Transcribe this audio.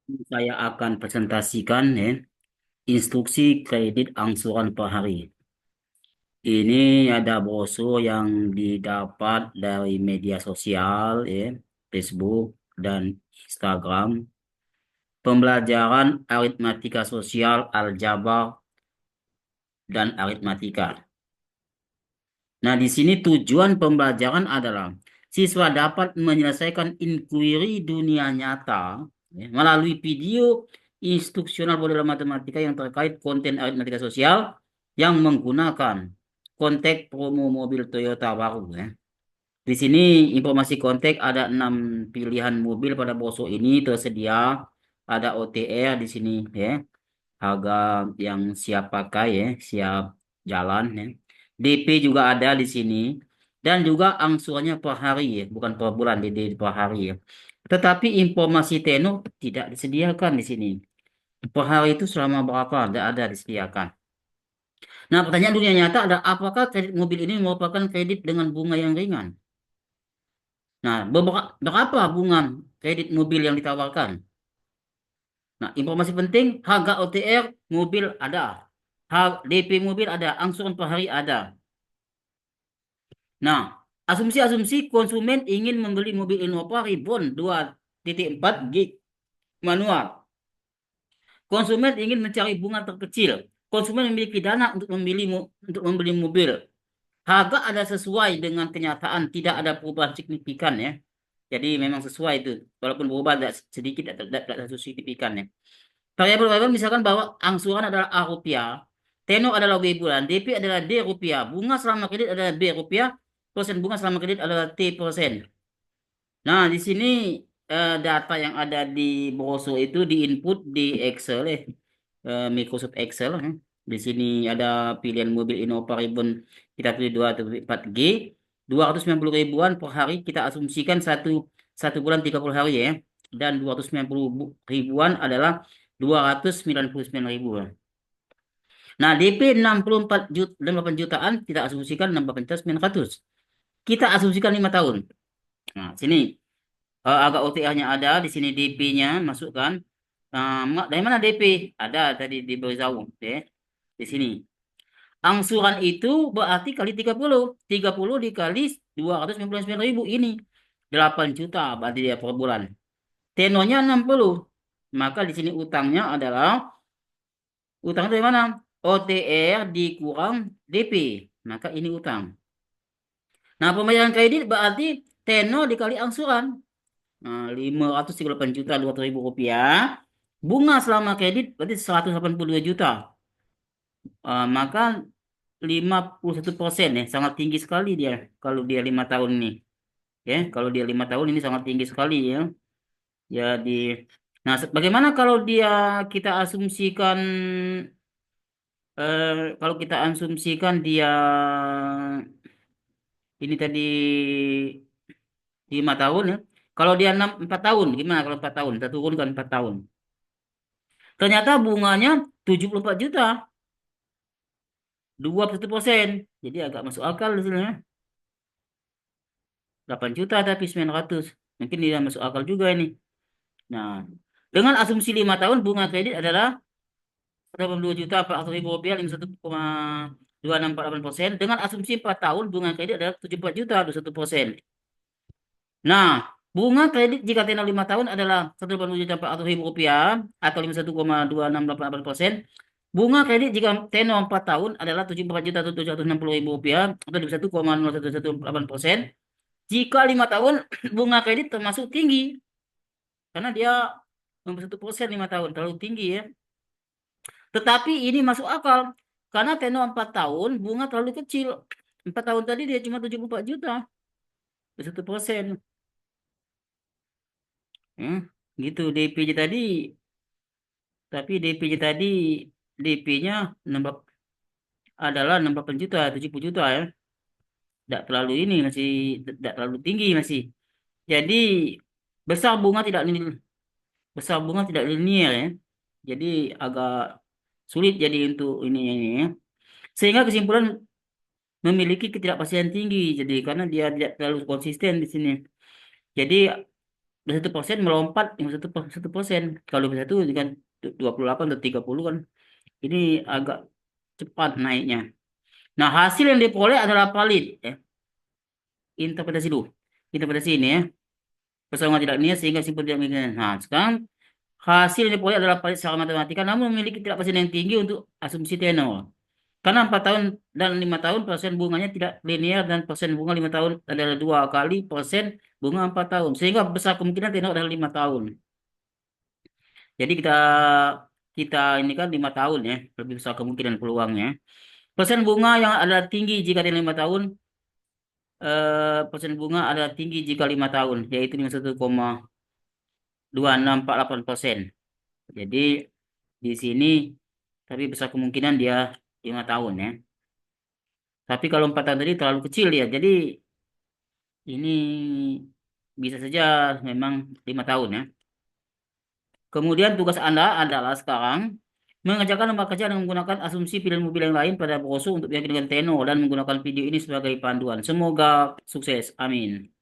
Saya akan presentasikan ya, instruksi kredit angsuran per hari. Ini ada brosur yang didapat dari media sosial, ya, Facebook dan Instagram. Pembelajaran aritmatika sosial, aljabar, dan aritmatika. Nah, di sini tujuan pembelajaran adalah siswa dapat menyelesaikan inquiry dunia nyata ya, melalui video instruksional model matematika yang terkait konten aritmatika sosial yang menggunakan konteks promo mobil Toyota baru ya. Di sini informasi konteks ada 6 pilihan mobil pada brosur ini tersedia. Ada OTR di sini ya, harga yang siap pakai ya, siap jalan ya. DP juga ada di sini dan juga angsurannya per hari ya, bukan per bulan, di per hari ya. Tetapi informasi tenor tidak disediakan di sini. Per hari itu selama berapa? Tidak ada disediakan. Nah, pertanyaan dunia nyata ada apakah kredit mobil ini merupakan kredit dengan bunga yang ringan? Nah, berapa bunga kredit mobil yang ditawarkan? Nah, informasi penting, harga OTR mobil ada. DP mobil ada, angsuran per hari ada. Nah, asumsi-asumsi konsumen ingin membeli mobil Innova Reborn 2.4 gig manual. Konsumen ingin mencari bunga terkecil. Konsumen memiliki dana untuk membeli mobil. Harga ada sesuai dengan kenyataan, tidak ada perubahan signifikan ya. Jadi memang sesuai itu, walaupun berubah sedikit, tidak signifikan ya. Variabel-variabel misalkan bahwa angsuran adalah A rupiah, tenor adalah W bulan, DP adalah D rupiah, bunga selama kredit adalah B rupiah, persen bunga selama kredit adalah T persen. Nah, di sini data yang ada di brosur itu diinput di Excel Microsoft Excel. Di sini ada pilihan mobil Innova Ribbon, kita pilih 2 atau 4G, 290 ribuan per hari kita asumsikan satu satu bulan 30 hari ya. Dan 290 ribuan adalah 299 ribu. Nah, DP 64 juta, 8 jutaan kita asumsikan 6.900. Kita asumsikan 5 tahun. Nah, sini agak OTR-nya ada, di sini DP-nya masukkan. Dari mana DP? Ada tadi diberitahu, ya. Di sini. Angsuran itu berarti kali 30. 30 dikali 299 ribu ini 8 juta berarti dia per bulan. Tenornya 60. Maka di sini utangnya adalah utang dari mana? OTR dikurang DP. Maka ini utang. Nah, pembayaran kredit berarti tenor dikali angsuran. Nah, 538 juta 200 ribu rupiah. Bunga selama kredit berarti 182 juta. Maka 51% ya, sangat tinggi sekali dia kalau dia 5 tahun ini. Ya, kalau dia 5 tahun ini sangat tinggi sekali ya. Jadi, nah bagaimana kalau dia kita asumsikan kalau kita asumsikan dia ini tadi 5 tahun ya. Kalau dia 4 tahun, gimana kalau 4 tahun? Kita turunkan 4 tahun. Ternyata bunganya 74 juta, 21%. Jadi agak masuk akal di sini ya. 8 juta tapi 900. Mungkin tidak masuk akal juga ini. Nah, dengan asumsi 5 tahun bunga kredit adalah 82 juta 400 ribu rupiah, 51,2648%. Dengan asumsi 4 tahun bunga kredit adalah 74 juta 21%. Nah, bunga kredit jika tenor 5 tahun adalah 180 juta 400 ribu rupiah atau 51,2688%. Bunga kredit jika tenor 4 tahun adalah 74 juta 760 ribu rupiah atau 51,0118%. Jika 5 tahun bunga kredit termasuk tinggi karena dia 1% 5 tahun terlalu tinggi ya. Tetapi ini masuk akal karena tenor 4 tahun bunga terlalu kecil. 4 tahun tadi dia cuma 74 juta, 1%. Hmm, gitu DP-nya tadi, tapi DP-nya tadi DP-nya nambah adalah 68 juta, 70 juta ya. Tidak terlalu ini masih tidak terlalu tinggi masih. Jadi besar bunga tidak besar bunga tidak linear ya. Jadi agak sulit jadi untuk ini ya. Sehingga kesimpulan memiliki ketidakpastian tinggi. Jadi karena dia tidak terlalu konsisten di sini. Jadi 1% melompat 1%. Kalau bisa itu kan 28 atau 30 kan. Ini agak cepat naiknya. Nah, hasil yang diperoleh adalah valid. Interpretasi dulu. Interpretasi ini ya. Persamaan tidak linear sehingga simpul tidak linear. Nah, sekarang hasil yang diperoleh adalah valid secara matematika namun memiliki ketidakpastian yang tinggi untuk asumsi tenor. Karena 4 tahun dan 5 tahun persen bunganya tidak linear dan persen bunga 5 tahun adalah 2 kali persen bunga 4 tahun. Sehingga besar kemungkinan tenor adalah 5 tahun. Jadi kita kita ini kan 5 tahun ya, lebih besar kemungkinan peluangnya. Persen bunga yang adalah tinggi jika tenor 5 tahun, persen bunga adalah tinggi jika 5 tahun, yaitu 51,2648%. Jadi di sini tapi besar kemungkinan dia 5 tahun ya. Tapi kalau 4 tahun tadi terlalu kecil ya. Jadi ini bisa saja memang 5 tahun ya. Kemudian tugas Anda adalah sekarang mengerjakan nomor kerja dengan menggunakan asumsi pilihan mobil yang lain pada brosur untuk meyakinkan tenor dan menggunakan video ini sebagai panduan. Semoga sukses. Amin.